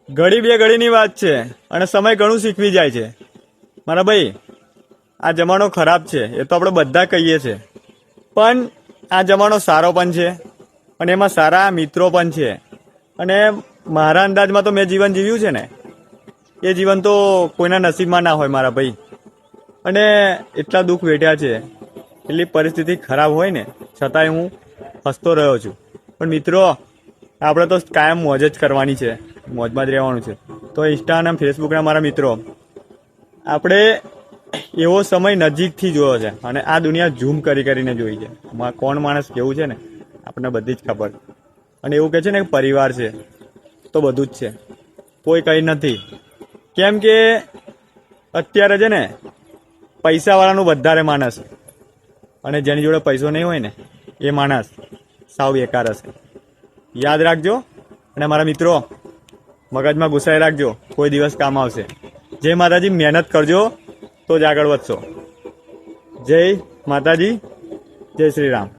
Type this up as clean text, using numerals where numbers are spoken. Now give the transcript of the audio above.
ઘડી બે ઘડીની વાત છે અને સમય ઘણું શીખવી જાય છે મારા ભાઈ. આ જમાનો ખરાબ છે એ તો આપણે બધા કહીએ છીએ, પણ આ જમાનો સારો પણ છે અને એમાં સારા મિત્રો પણ છે. અને મારા અંદાજમાં તો મેં જીવન જીવ્યું છે ને, એ જીવન તો કોઈના નસીબમાં ના હોય મારા ભાઈ. અને એટલા દુઃખ વેઠ્યા છે, એટલી પરિસ્થિતિ ખરાબ હોય ને છતાંય હું હસતો રહ્યો છું. પણ મિત્રો, આપણે તો કાયમ મોજ જ કરવાની છે, મોજમાં જ રહેવાનું છે. તો ઇન્સ્ટા અને ફેસબુકના મારા મિત્રો, આપણે એવો સમય નજીકથી જોયો છે અને આ દુનિયા ઝૂમ કરીને જોઈ છે. કોણ માણસ કેવું છે ને આપણને બધી જ ખબર. અને એવું કહે છે ને કે પરિવાર છે તો બધું જ છે, કોઈ કંઈ નથી. કેમ કે અત્યારે છે ને પૈસાવાળાનું વધારે માણસ, અને જેની જોડે પૈસો નહીં હોય ને એ માણસ સાવ બેકાર હશે. યાદ રાખજો. અને મારા મિત્રો, મગજમાં ઘુસાઈ રાખજો, કોઈ દિવસ કામ આવશે. જય માતાજી. મહેનત કરજો તો જ આગળ વધશો. જય માતાજી, જય શ્રી રામ.